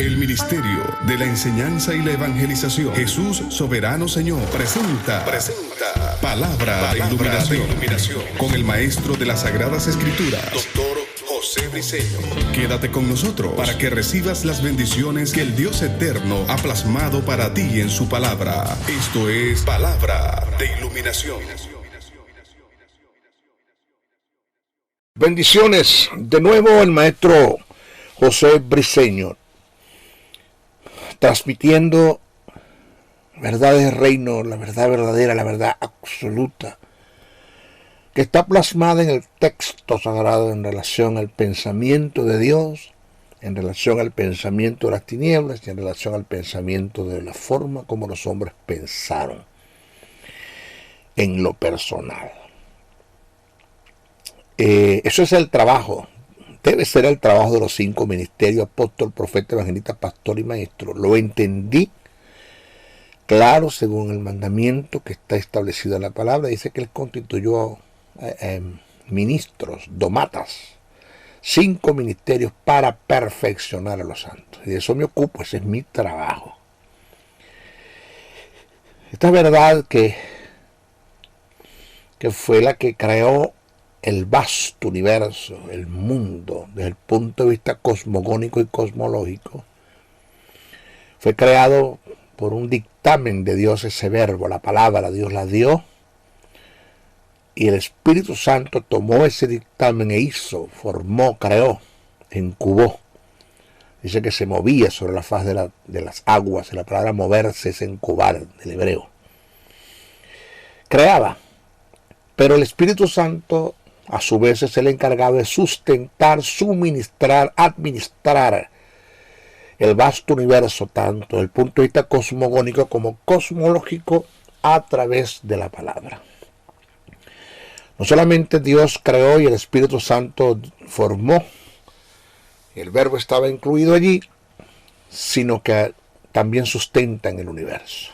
El Ministerio de la Enseñanza y la Evangelización, Jesús Soberano Señor, presenta Palabra de Iluminación con el Maestro de las Sagradas Escrituras, Dr. José Briceño. Quédate con nosotros para que recibas las bendiciones que el Dios Eterno ha plasmado para ti en su palabra. Esto es Palabra de Iluminación. Bendiciones. De nuevo el Maestro José Briceño, transmitiendo verdades del reino, la verdad verdadera, la verdad absoluta, que está plasmada en el texto sagrado en relación al pensamiento de Dios, en relación al pensamiento de las tinieblas y en relación al pensamiento de la forma como los hombres pensaron en lo personal. Eso es el trabajo, debe ser el trabajo de los 5 ministerios: apóstol, profeta, evangelista, pastor y maestro. Lo entendí claro según el mandamiento que está establecido en la palabra. Dice que él constituyó ministros, domatas, 5 ministerios para perfeccionar a los santos. Y de eso me ocupo, ese es mi trabajo. Esta verdad que fue la que creó el vasto universo, el mundo, desde el punto de vista cosmogónico y cosmológico, fue creado por un dictamen de Dios. Ese verbo, la palabra, Dios la dio, y el Espíritu Santo tomó ese dictamen e hizo, formó, creó, incubó. Dice que se movía sobre la faz de las aguas, y la palabra moverse es incubar, del hebreo. Creaba, pero el Espíritu Santo a su vez es el encargado de sustentar, suministrar, administrar el vasto universo, tanto desde el punto de vista cosmogónico como cosmológico, a través de la palabra. No solamente Dios creó y el Espíritu Santo formó, el verbo estaba incluido allí, sino que también sustenta en el universo.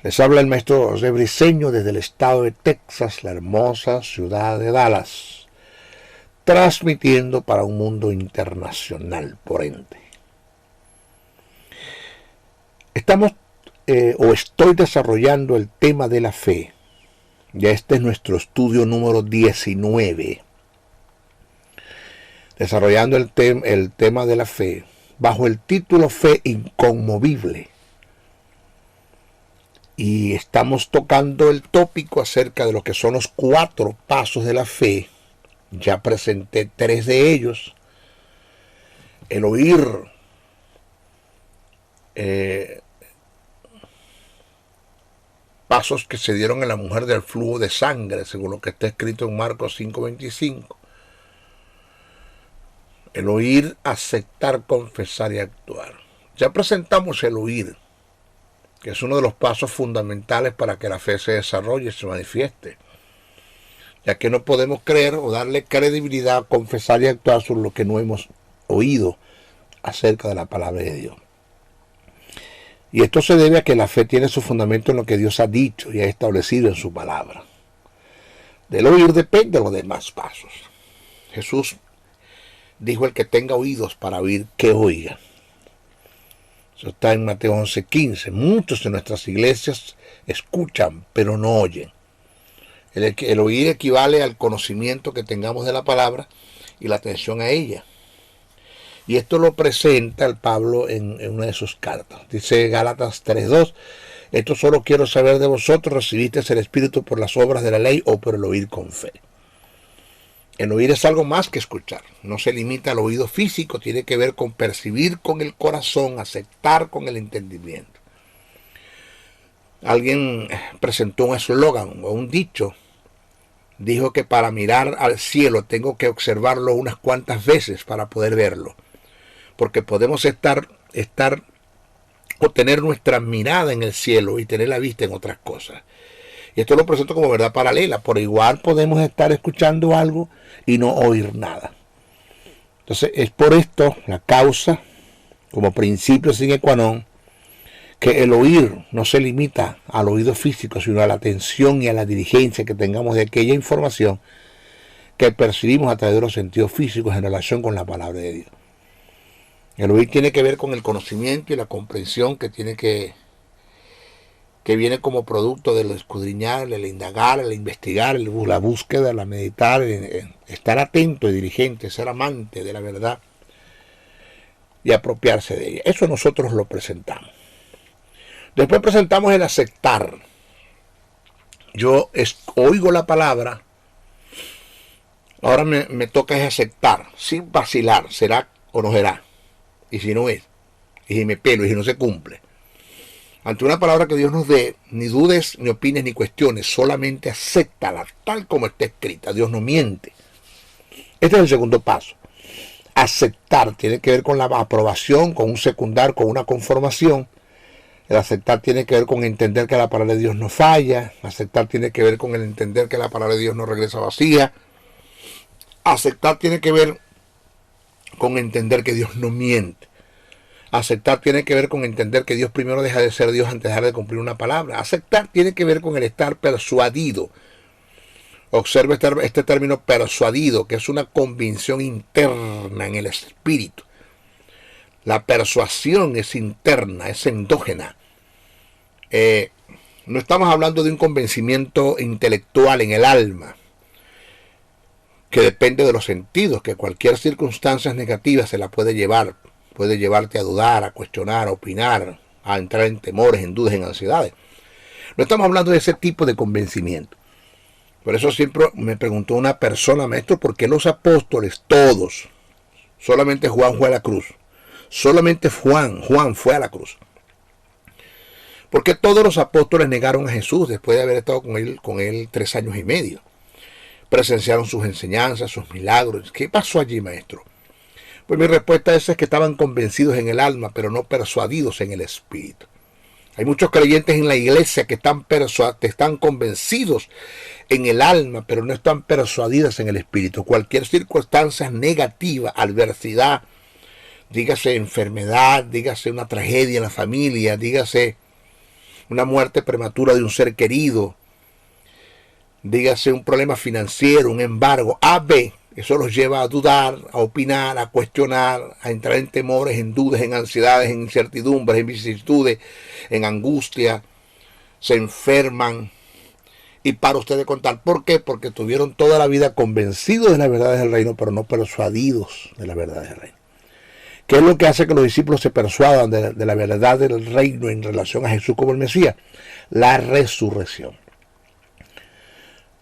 Les habla el Maestro José Briceño desde el estado de Texas, la hermosa ciudad de Dallas, transmitiendo para un mundo internacional, por ende. Estoy desarrollando el tema de la fe. Ya este es nuestro estudio número 19. Desarrollando el tema de la fe, bajo el título Fe Inconmovible. Y estamos tocando el tópico acerca de lo que son los 4 pasos de la fe. Ya presenté 3 de ellos. El oír, pasos que se dieron en la mujer del flujo de sangre, según lo que está escrito en Marcos 5:25. El oír, aceptar, confesar y actuar. Ya presentamos el oír, que es uno de los pasos fundamentales para que la fe se desarrolle y se manifieste, ya que no podemos creer o darle credibilidad, confesar y actuar sobre lo que no hemos oído acerca de la palabra de Dios. Y esto se debe a que la fe tiene su fundamento en lo que Dios ha dicho y ha establecido en su palabra. Del oír depende los demás pasos. Jesús dijo: el que tenga oídos para oír, que oiga. Eso está en Mateo 11:15. Muchos de nuestras iglesias escuchan, pero no oyen. El oír equivale al conocimiento que tengamos de la palabra y la atención a ella. Y esto lo presenta el Pablo en una de sus cartas. Dice Gálatas 3:2: esto solo quiero saber de vosotros, ¿recibisteis el Espíritu por las obras de la ley o por el oír con fe? El oír es algo más que escuchar. No se limita al oído físico, tiene que ver con percibir con el corazón, aceptar con el entendimiento. Alguien presentó un eslogan o un dicho. Dijo que para mirar al cielo tengo que observarlo unas cuantas veces para poder verlo. Porque podemos o tener nuestra mirada en el cielo y tener la vista en otras cosas. Y esto lo presento como verdad paralela. Por igual podemos estar escuchando algo y no oír nada. Entonces es por esto la causa, como principio sine qua non, que el oír no se limita al oído físico, sino a la atención y a la diligencia que tengamos de aquella información que percibimos a través de los sentidos físicos en relación con la palabra de Dios. El oír tiene que ver con el conocimiento y la comprensión que viene como producto del escudriñar, el indagar, el investigar, la búsqueda, la meditar, estar atento y diligente, ser amante de la verdad y apropiarse de ella. Eso nosotros lo presentamos. Después presentamos el aceptar. Yo oigo la palabra, ahora me toca es aceptar, sin vacilar, será o no será, y si no es, y si me pelo, y si no se cumple. Ante una palabra que Dios nos dé, ni dudes, ni opines, ni cuestiones, solamente acéptala tal como está escrita. Dios no miente. Este es el segundo paso. Aceptar tiene que ver con la aprobación, con un secundar, con una conformación. El aceptar tiene que ver con entender que la palabra de Dios no falla. Aceptar tiene que ver con el entender que la palabra de Dios no regresa vacía. Aceptar tiene que ver con entender que Dios no miente. Aceptar tiene que ver con entender que Dios primero deja de ser Dios antes de dejar de cumplir una palabra. Aceptar tiene que ver con el estar persuadido. Observe este término persuadido, que es una convicción interna en el espíritu. La persuasión es interna, es endógena. No estamos hablando de un convencimiento intelectual en el alma, que depende de los sentidos, que cualquier circunstancia negativa se la puede llevar. Puede llevarte a dudar, a cuestionar, a opinar, a entrar en temores, en dudas, en ansiedades. No estamos hablando de ese tipo de convencimiento. Por eso siempre me preguntó una persona, maestro, ¿por qué los apóstoles, todos, solamente Juan fue a la cruz? Solamente Juan fue a la cruz. ¿Por qué todos los apóstoles negaron a Jesús después de haber estado con él 3 años y medio? Presenciaron sus enseñanzas, sus milagros. ¿Qué pasó allí, maestro? Pues mi respuesta a eso es que estaban convencidos en el alma, pero no persuadidos en el espíritu. Hay muchos creyentes en la iglesia que están convencidos en el alma, pero no están persuadidos en el espíritu. Cualquier circunstancia negativa, adversidad, dígase enfermedad, dígase una tragedia en la familia, dígase una muerte prematura de un ser querido, dígase un problema financiero, un embargo, AB, eso los lleva a dudar, a opinar, a cuestionar, a entrar en temores, en dudas, en ansiedades, en incertidumbres, en vicisitudes, en angustia, se enferman. Y para ustedes contar, ¿por qué? Porque estuvieron toda la vida convencidos de las verdades del reino, pero no persuadidos de las verdades del reino. ¿Qué es lo que hace que los discípulos se persuadan de la verdad del reino en relación a Jesús como el Mesías? La resurrección.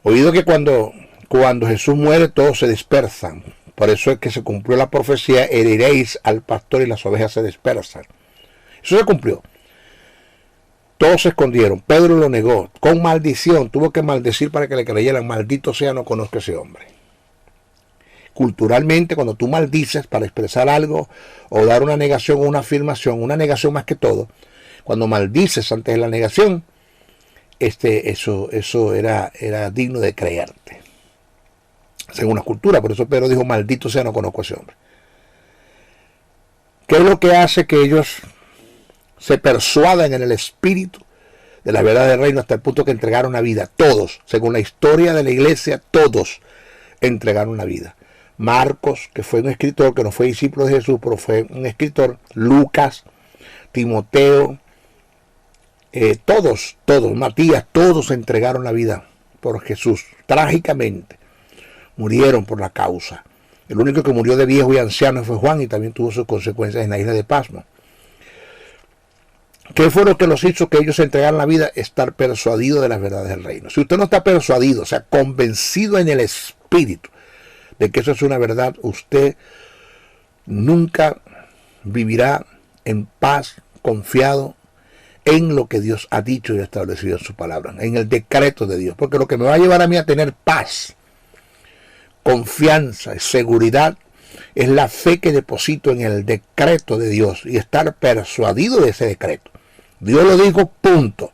Oído que cuando Jesús muere, todos se dispersan. Por eso es que se cumplió la profecía, heriréis al pastor y las ovejas se dispersan. Eso se cumplió. Todos se escondieron. Pedro lo negó. Con maldición. Tuvo que maldecir para que le creyeran. Maldito sea, no conozco a ese hombre. Culturalmente, cuando tú maldices para expresar algo o dar una negación o una afirmación, una negación más que todo, cuando maldices antes de la negación, eso era digno de creerte. Según la cultura, por eso Pedro dijo, maldito sea, no conozco a ese hombre. ¿Qué es lo que hace que ellos se persuadan en el espíritu de la verdad del reino hasta el punto que entregaron la vida? Todos, según la historia de la iglesia, todos entregaron la vida. Marcos, que fue un escritor, que no fue discípulo de Jesús, pero fue un escritor, Lucas, Timoteo, todos, Matías, todos entregaron la vida por Jesús, trágicamente. Murieron por la causa. El único que murió de viejo y anciano fue Juan y también tuvo sus consecuencias en la isla de Pasmo. ¿Qué fue lo que los hizo que ellos se entregaran la vida? Estar persuadidos de las verdades del reino. Si usted no está persuadido, o sea, convencido en el espíritu de que eso es una verdad, usted nunca vivirá en paz, confiado en lo que Dios ha dicho y establecido en su palabra, en el decreto de Dios. Porque lo que me va a llevar a mí a tener paz, confianza y seguridad es la fe que deposito en el decreto de Dios y estar persuadido de ese decreto. Dios lo dijo, punto.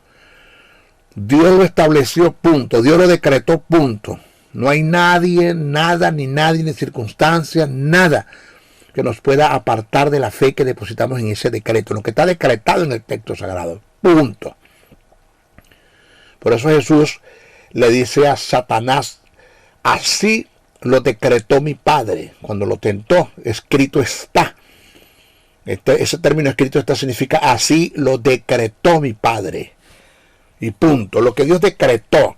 Dios lo estableció, punto. Dios lo decretó, punto. No hay nadie, nada, ni circunstancias, nada que nos pueda apartar de la fe que depositamos en ese decreto, lo que está decretado en el texto sagrado, punto. Por eso Jesús le dice a Satanás, así lo decretó mi Padre cuando lo tentó, escrito está. Ese término escrito significa así lo decretó mi Padre. Y punto. Lo que Dios decretó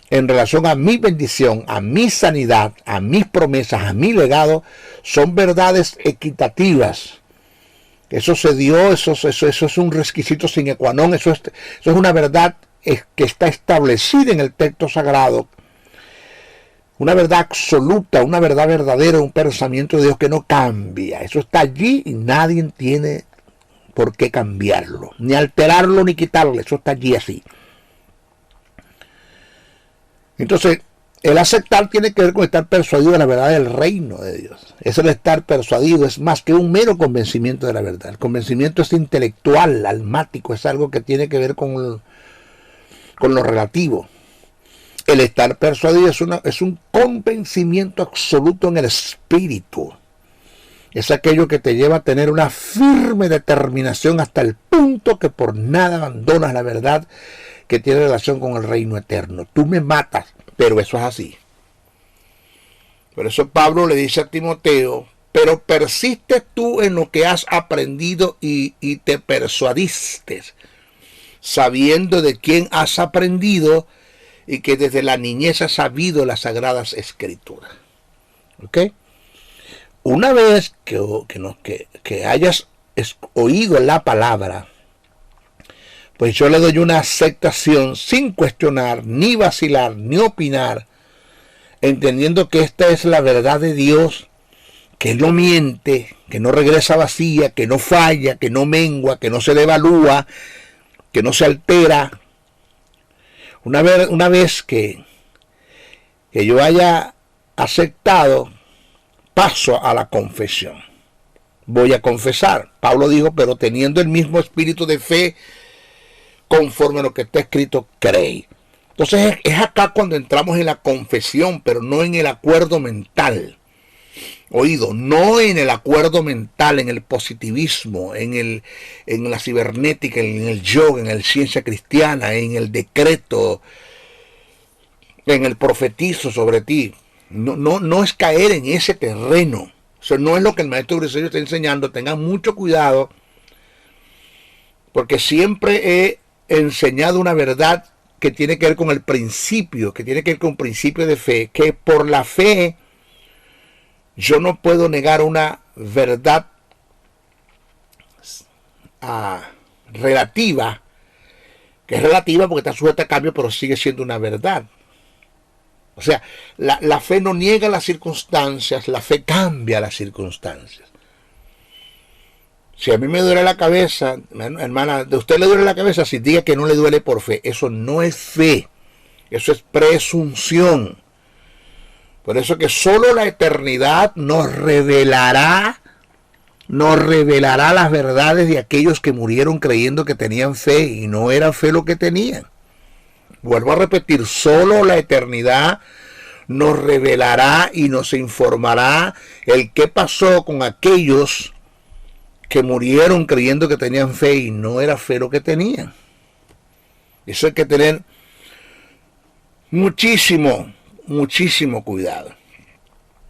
en relación a mi bendición, a mi sanidad, a mis promesas, a mi legado, son verdades equitativas. Eso se dio, eso es un requisito sine qua non, eso es una verdad que está establecida en el texto sagrado. Una verdad absoluta, una verdad verdadera, un pensamiento de Dios que no cambia. Eso está allí y nadie tiene por qué cambiarlo, ni alterarlo, ni quitarlo. Eso está allí así. Entonces, el aceptar tiene que ver con estar persuadido de la verdad del reino de Dios. Eso de estar persuadido es más que un mero convencimiento de la verdad. El convencimiento es intelectual, almático, es algo que tiene que ver con lo relativo. El estar persuadido es un convencimiento absoluto en el espíritu. Es aquello que te lleva a tener una firme determinación hasta el punto que por nada abandonas la verdad que tiene relación con el reino eterno. Tú me matas, pero eso es así. Por eso Pablo le dice a Timoteo, pero persistes tú en lo que has aprendido y te persuadiste, sabiendo de quién has aprendido y que desde la niñez has sabido las sagradas escrituras. ¿Ok? Una vez que hayas oído la palabra, pues yo le doy una aceptación sin cuestionar, ni vacilar, ni opinar, entendiendo que esta es la verdad de Dios, que no miente, que no regresa vacía, que no falla, que no mengua, que no se devalúa, que no se altera. Una vez que yo haya aceptado, paso a la confesión. Voy a confesar. Pablo dijo, pero teniendo el mismo espíritu de fe, conforme a lo que está escrito, creí. Entonces es acá cuando entramos en la confesión, pero no en el acuerdo mental. Oído, no en el acuerdo mental, en el positivismo, en la cibernética, en el yoga, en la ciencia cristiana, en el decreto, en el profetizo sobre ti. No es caer en ese terreno. Eso no es lo que el maestro Briseño está enseñando. Tengan mucho cuidado, porque siempre he enseñado una verdad que tiene que ver con el principio, que tiene que ver con un principio de fe, que por la fe yo no puedo negar una verdad relativa, que es relativa porque está sujeta a cambio, pero sigue siendo una verdad. O sea, la fe no niega las circunstancias, la fe cambia las circunstancias. Si a mí me duele la cabeza, hermana, ¿de usted le duele la cabeza? Si diga que no le duele por fe, eso no es fe, eso es presunción. Por eso que solo la eternidad nos revelará las verdades de aquellos que murieron creyendo que tenían fe y no era fe lo que tenían. Vuelvo a repetir, solo la eternidad nos revelará y nos informará el qué pasó con aquellos que murieron creyendo que tenían fe y no era fe lo que tenían. Eso hay que tener muchísimo cuidado.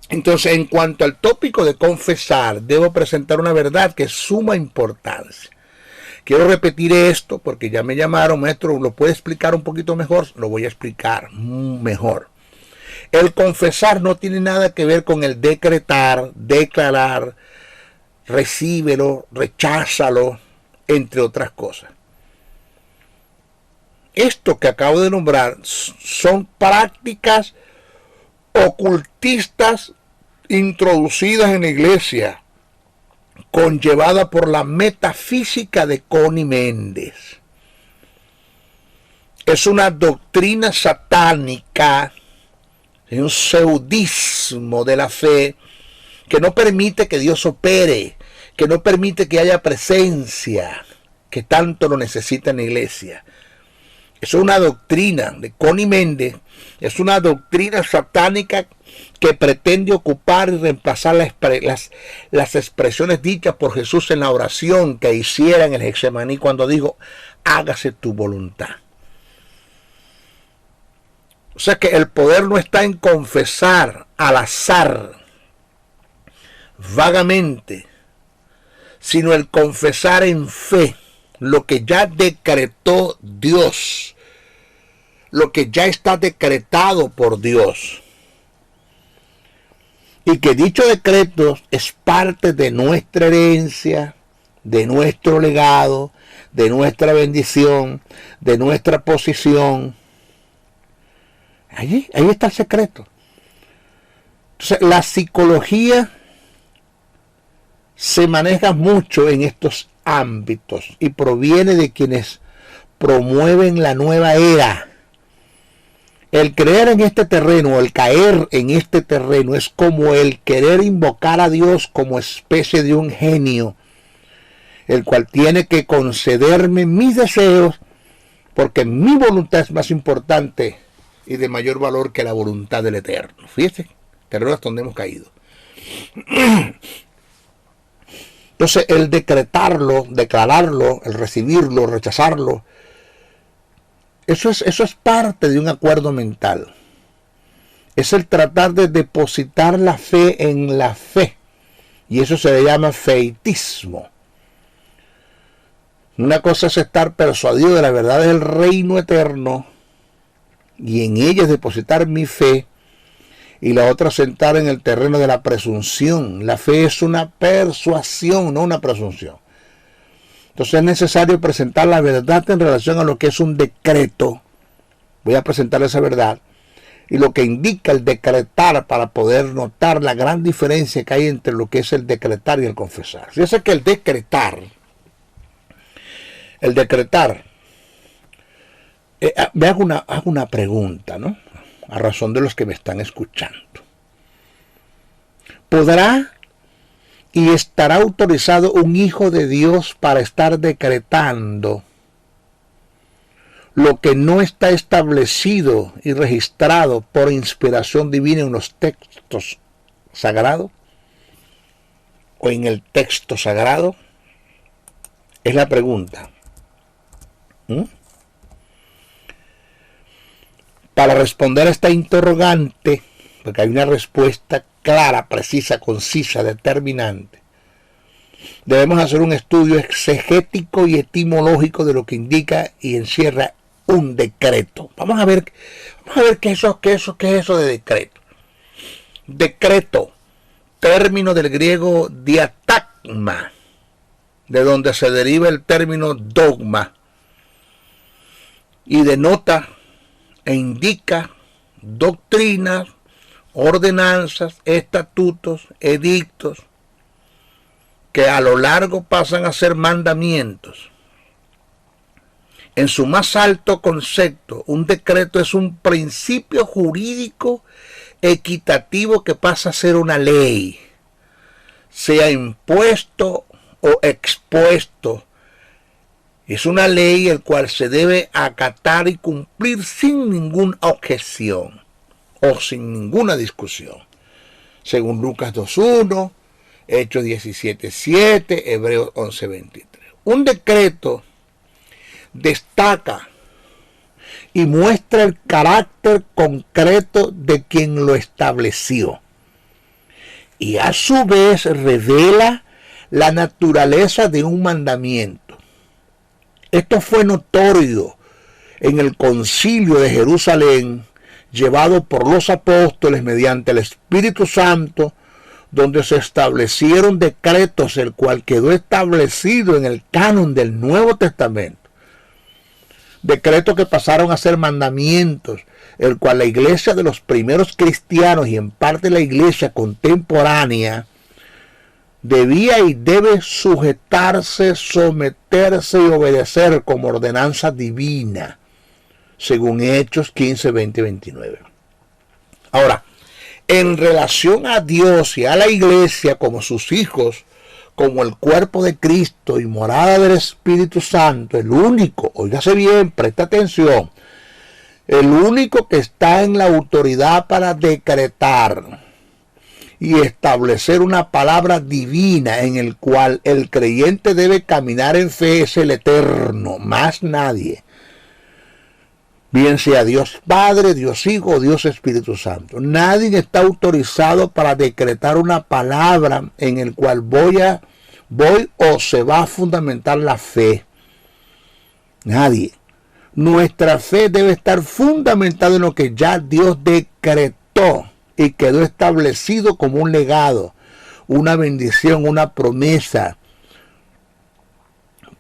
Entonces, en cuanto al tópico de confesar, debo presentar una verdad que es suma importancia. Quiero repetir esto porque ya me llamaron, maestro, ¿lo puede explicar un poquito mejor? Lo voy a explicar mejor. El confesar no tiene nada que ver con el decretar, declarar, recíbelo, recházalo, entre otras cosas. Esto que acabo de nombrar son prácticas ocultistas introducidas en la iglesia, conllevada por la metafísica de Connie Méndez. Es una doctrina satánica, es un pseudismo de la fe que no permite que Dios opere, que no permite que haya presencia, que tanto lo necesita en la iglesia. Es una doctrina de Connie Méndez, es una doctrina satánica que pretende ocupar y reemplazar las expresiones dichas por Jesús en la oración que hiciera en el Getsemaní cuando dijo, hágase tu voluntad. O sea que el poder no está en confesar al azar, vagamente, sino el confesar en fe lo que ya decretó Dios, lo que ya está decretado por Dios. Y que dicho decreto es parte de nuestra herencia, de nuestro legado, de nuestra bendición, de nuestra posición. Ahí está el secreto. Entonces, la psicología se maneja mucho en estos ámbitos y proviene de quienes promueven la nueva era. El creer en este terreno, el caer en este terreno, es como el querer invocar a Dios como especie de un genio, el cual tiene que concederme mis deseos, porque mi voluntad es más importante y de mayor valor que la voluntad del Eterno. Fíjense, terreno hasta donde hemos caído. Entonces, el decretarlo, declararlo, el recibirlo, rechazarlo, eso es parte de un acuerdo mental. Es el tratar de depositar la fe en la fe. Y eso se le llama feitismo. Una cosa es estar persuadido de la verdad del reino eterno y en ella es depositar mi fe. Y la otra sentar en el terreno de la presunción. La fe es una persuasión, no una presunción. Entonces es necesario presentar la verdad en relación a lo que es un decreto. Voy a presentar esa verdad. Y lo que indica el decretar para poder notar la gran diferencia que hay entre lo que es el decretar y el confesar. Fíjense que el decretar, me hago una pregunta, ¿no? A razón de los que me están escuchando. ¿Podrá y estará autorizado un hijo de Dios para estar decretando lo que no está establecido y registrado por inspiración divina en los textos sagrados o en el texto sagrado? Es la pregunta. Para responder a esta interrogante, porque hay una respuesta clara, precisa, concisa, determinante, debemos hacer un estudio exegético y etimológico de lo que indica y encierra un decreto. Vamos a ver qué es eso de decreto. Decreto, término del griego diatagma, de donde se deriva el término dogma, y denota e indica doctrinas, ordenanzas, estatutos, edictos, que a lo largo pasan a ser mandamientos. En su más alto concepto, un decreto es un principio jurídico equitativo que pasa a ser una ley, sea impuesto o expuesto. Es una ley el cual se debe acatar y cumplir sin ninguna objeción o sin ninguna discusión. Según Lucas 2.1, Hechos 17.7, Hebreos 11.23. Un decreto destaca y muestra el carácter concreto de quien lo estableció. Y a su vez revela la naturaleza de un mandamiento. Esto fue notorio en el concilio de Jerusalén, llevado por los apóstoles mediante el Espíritu Santo, donde se establecieron decretos, el cual quedó establecido en el canon del Nuevo Testamento. Decretos que pasaron a ser mandamientos, el cual la iglesia de los primeros cristianos y en parte la iglesia contemporánea debía y debe sujetarse, someterse y obedecer como ordenanza divina, según Hechos 15, 20 y 29. Ahora, en relación a Dios y a la iglesia como sus hijos, como el cuerpo de Cristo y morada del Espíritu Santo, el único, óigase bien, presta atención, el único que está en la autoridad para decretar y establecer una palabra divina en el cual el creyente debe caminar en fe es el Eterno, más nadie. Bien sea Dios Padre, Dios Hijo o Dios Espíritu Santo. Nadie está autorizado para decretar una palabra en el cual voy a voy o se va a fundamentar la fe. Nadie. Nuestra fe debe estar fundamentada en lo que ya Dios decretó y quedó establecido como un legado, una bendición, una promesa,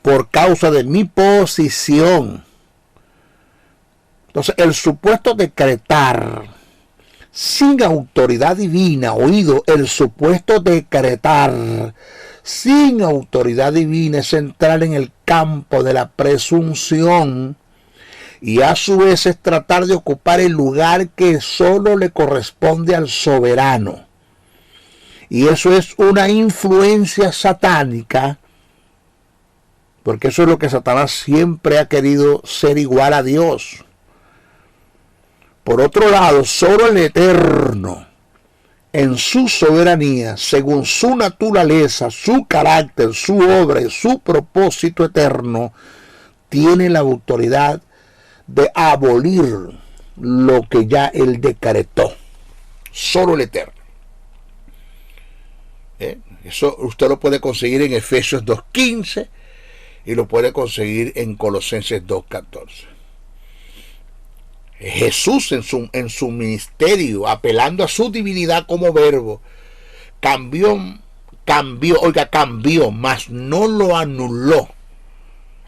por causa de mi posición. Entonces, el supuesto decretar sin autoridad divina, oído, el supuesto decretar sin autoridad divina es entrar en el campo de la presunción y a su vez es tratar de ocupar el lugar que solo le corresponde al soberano. Y eso es una influencia satánica, porque eso es lo que Satanás siempre ha querido, ser igual a Dios. Por otro lado, solo el Eterno, en su soberanía, según su naturaleza, su carácter, su obra y su propósito eterno, tiene la autoridad de abolir lo que ya Él decretó. Solo el Eterno. Eso usted lo puede conseguir en Efesios 2:15 y lo puede conseguir en Colosenses 2:14. Jesús en su ministerio, apelando a su divinidad como verbo, cambió, mas no lo anuló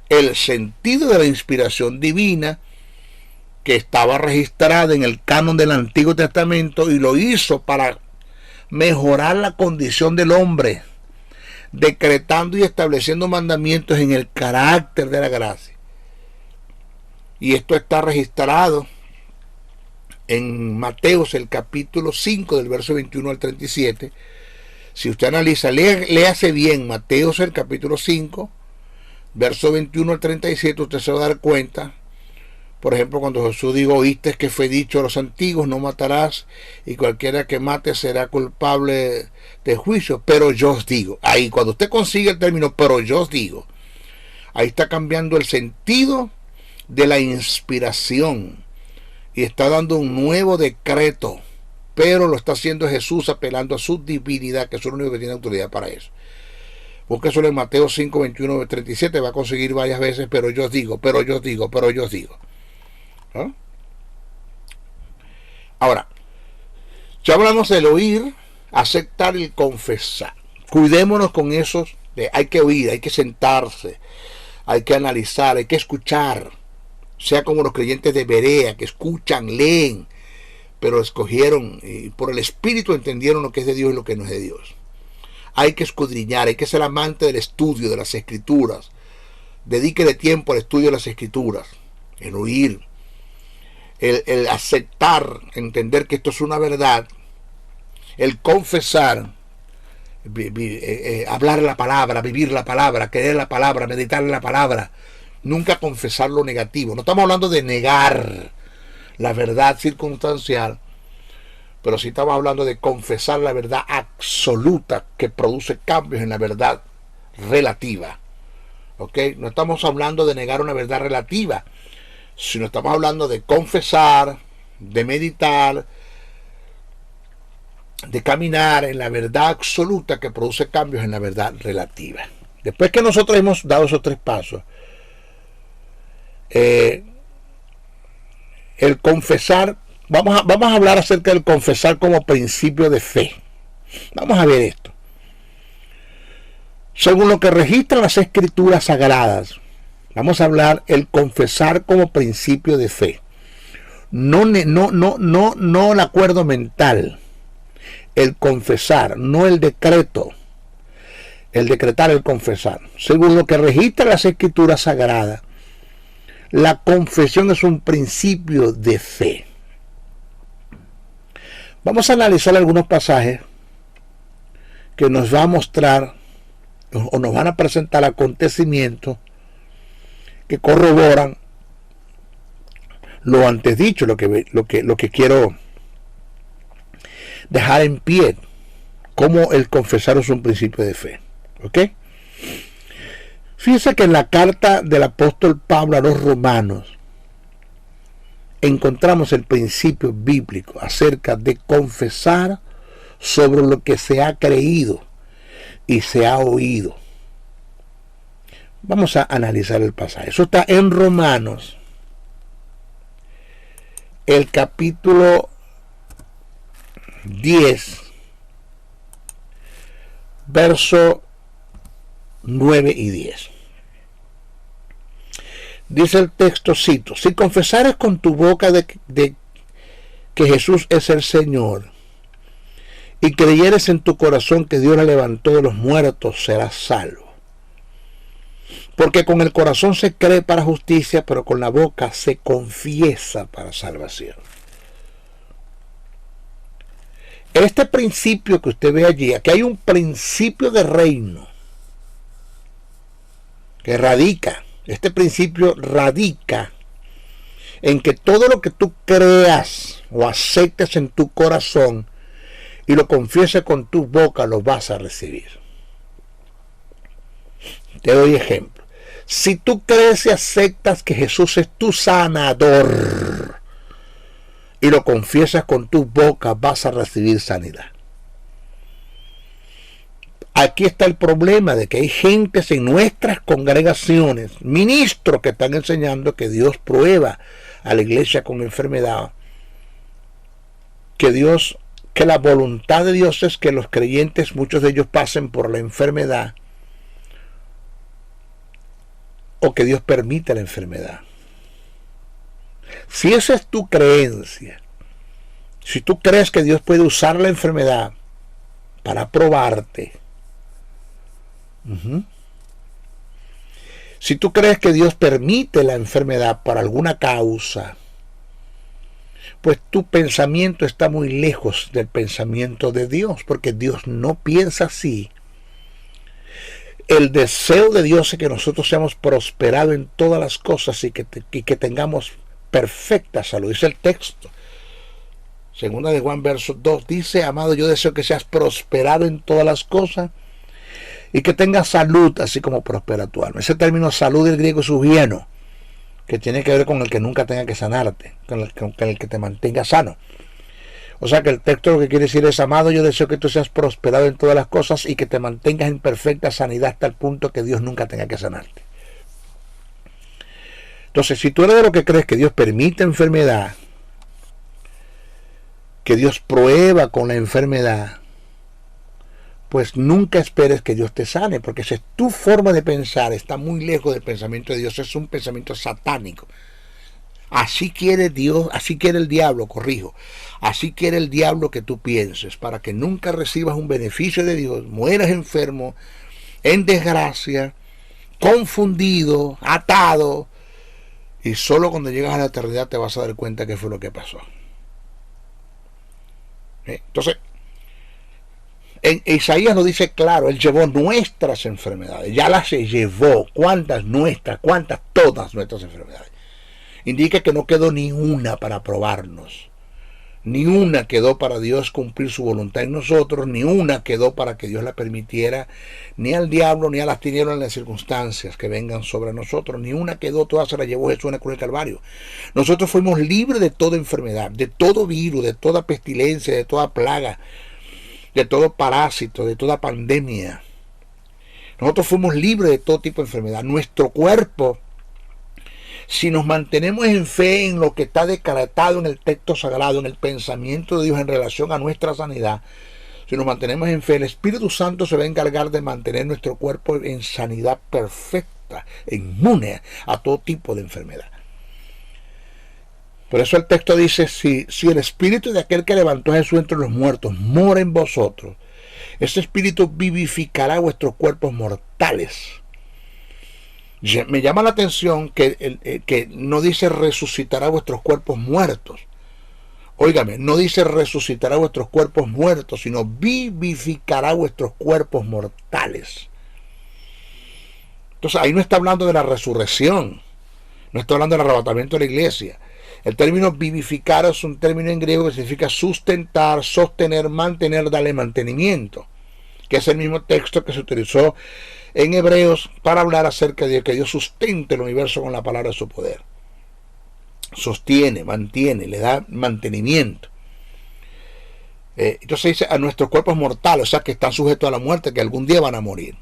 el sentido de la inspiración divina que estaba registrada en el canon del Antiguo Testamento, y lo hizo para mejorar la condición del hombre, decretando y estableciendo mandamientos en el carácter de la gracia. Y esto está registrado en Mateos, el capítulo 5, del verso 21 al 37. Si usted analiza, léase bien Mateos, el capítulo 5, verso 21 al 37, usted se va a dar cuenta. Por ejemplo, cuando Jesús dijo: oíste que fue dicho a los antiguos, no matarás, y cualquiera que mate será culpable de juicio. Pero yo os digo, ahí cuando usted consigue el término pero yo os digo, ahí está cambiando el sentido de la inspiración y está dando un nuevo decreto, pero lo está haciendo Jesús apelando a su divinidad, que es el único que tiene autoridad para eso. Busque solo en Mateo 5, 21, 37, va a conseguir varias veces pero yo os digo, pero yo os digo, pero yo os digo. ¿Ah? Ahora, ya hablamos del oír, aceptar y confesar. Cuidémonos con esos, hay que oír, hay que sentarse, hay que analizar, hay que escuchar. Sea como los creyentes de Berea, que escuchan, leen, pero escogieron y por el Espíritu entendieron lo que es de Dios y lo que no es de Dios. Hay que escudriñar, hay que ser amante del estudio de las Escrituras. Dedíquele tiempo al estudio de las Escrituras, el oír, el aceptar, entender que esto es una verdad, el confesar, hablar la palabra, vivir la palabra, querer la palabra, meditar en la palabra. Nunca confesar lo negativo. No estamos hablando de negar la verdad circunstancial, pero sí estamos hablando de confesar la verdad absoluta que produce cambios en la verdad relativa. ¿Ok? No estamos hablando de negar una verdad relativa, sino estamos hablando de confesar, de meditar, de caminar en la verdad absoluta que produce cambios en la verdad relativa. Después que nosotros hemos dado esos tres pasos, el confesar, vamos a hablar acerca del confesar como principio de fe. Vamos a ver esto. Según lo que registran las Escrituras sagradas, vamos a hablar el confesar como principio de fe. No el acuerdo mental, el confesar, no el decreto. El decretar, el confesar. Según lo que registran las Escrituras sagradas, la confesión es un principio de fe. Vamos a analizar algunos pasajes que nos va a mostrar o nos van a presentar acontecimientos que corroboran lo antes dicho, lo que quiero dejar en pie, como el confesar es un principio de fe. ¿Ok? Fíjense que en la carta del apóstol Pablo a los romanos encontramos el principio bíblico acerca de confesar sobre lo que se ha creído y se ha oído. Vamos a analizar el pasaje. Eso está en Romanos, el capítulo 10, verso 9 y 10. Dice el texto, cito: si confesares con tu boca de que Jesús es el Señor, y creyeres en tu corazón que Dios la levantó de los muertos, serás salvo. Porque con el corazón se cree para justicia, pero con la boca se confiesa para salvación. Este principio que usted ve allí, aquí hay un principio de reino que radica. Este principio radica en que todo lo que tú creas o aceptes en tu corazón y lo confieses con tu boca, lo vas a recibir. Te doy ejemplo. Si tú crees y aceptas que Jesús es tu sanador y lo confiesas con tu boca, vas a recibir sanidad. Aquí está el problema de que hay gentes en nuestras congregaciones, ministros que están enseñando que Dios prueba a la iglesia con enfermedad, que la voluntad de Dios es que los creyentes, muchos de ellos, pasen por la enfermedad, o que Dios permita la enfermedad. Si esa es tu creencia, si tú crees que Dios puede usar la enfermedad para probarte, si tú crees que Dios permite la enfermedad por alguna causa, pues tu pensamiento está muy lejos del pensamiento de Dios, porque Dios no piensa así. El deseo de Dios es que nosotros seamos prosperados en todas las cosas y que tengamos perfecta salud. Dice el texto, segunda de Juan verso 2, dice: amado, yo deseo que seas prosperado en todas las cosas y que tengas salud, así como prospera tu alma. Ese término salud del griego es eubieno, que tiene que ver con el que nunca tenga que sanarte, con el que te mantenga sano. O sea que el texto lo que quiere decir es: amado, yo deseo que tú seas prosperado en todas las cosas y que te mantengas en perfecta sanidad hasta el punto que Dios nunca tenga que sanarte. Entonces, si tú eres de lo que crees que Dios permite enfermedad, que Dios prueba con la enfermedad, pues nunca esperes que Dios te sane, porque esa es tu forma de pensar, está muy lejos del pensamiento de Dios, es un pensamiento satánico. Así quiere Dios, así quiere el diablo, así quiere el diablo que tú pienses, para que nunca recibas un beneficio de Dios, mueras enfermo, en desgracia, confundido, atado, y solo cuando llegas a la eternidad te vas a dar cuenta qué fue lo que pasó. Entonces, en Isaías lo dice claro: él llevó nuestras enfermedades, ya las llevó. ¿Cuántas nuestras? ¿Cuántas? Todas nuestras enfermedades. Indica que no quedó ni una para probarnos, ni una quedó para Dios cumplir su voluntad en nosotros, ni una quedó para que Dios la permitiera, ni al diablo, ni a las tinieblas, ni a las circunstancias que vengan sobre nosotros, ni una quedó, todas se las llevó Jesús en la cruz del Calvario. Nosotros fuimos libres de toda enfermedad, de todo virus, de toda pestilencia, de toda plaga, de todo parásito, de toda pandemia. Nosotros fuimos libres de todo tipo de enfermedad. Nuestro cuerpo, si nos mantenemos en fe en lo que está decretado en el texto sagrado, en el pensamiento de Dios en relación a nuestra sanidad, si nos mantenemos en fe, el Espíritu Santo se va a encargar de mantener nuestro cuerpo en sanidad perfecta, inmune a todo tipo de enfermedad. Por eso el texto dice: si el espíritu de aquel que levantó a Jesús entre los muertos mora en vosotros, ese espíritu vivificará vuestros cuerpos mortales. Me llama la atención que no dice resucitará vuestros cuerpos muertos. Óigame, no dice resucitará vuestros cuerpos muertos, sino vivificará vuestros cuerpos mortales. Entonces ahí no está hablando de la resurrección, no está hablando del arrebatamiento de la iglesia. El término vivificar es un término en griego que significa sustentar, sostener, mantener, darle mantenimiento, que es el mismo texto que se utilizó en Hebreos para hablar acerca de que Dios sustente el universo con la palabra de su poder. Sostiene, mantiene, le da mantenimiento. Entonces dice a nuestros cuerpos mortales, o sea que están sujetos a la muerte, que algún día van a morir.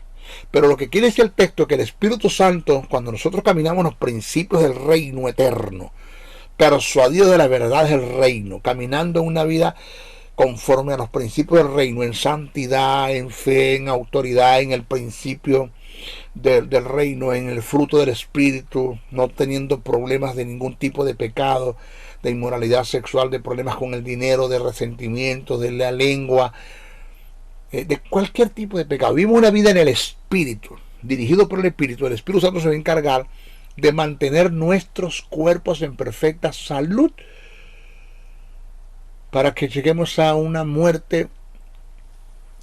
Pero lo que quiere decir el texto es que el Espíritu Santo, cuando nosotros caminamos los principios del reino eterno, persuadidos de la verdad del reino, caminando en una vida conforme a los principios del reino, en santidad, en fe, en autoridad, en el principio del reino, en el fruto del Espíritu, no teniendo problemas de ningún tipo de pecado, de inmoralidad sexual, de problemas con el dinero, de resentimiento, de la lengua, de cualquier tipo de pecado. Vivimos una vida en el Espíritu, dirigido por el Espíritu. El Espíritu Santo se va a encargar de mantener nuestros cuerpos en perfecta salud para que lleguemos a una muerte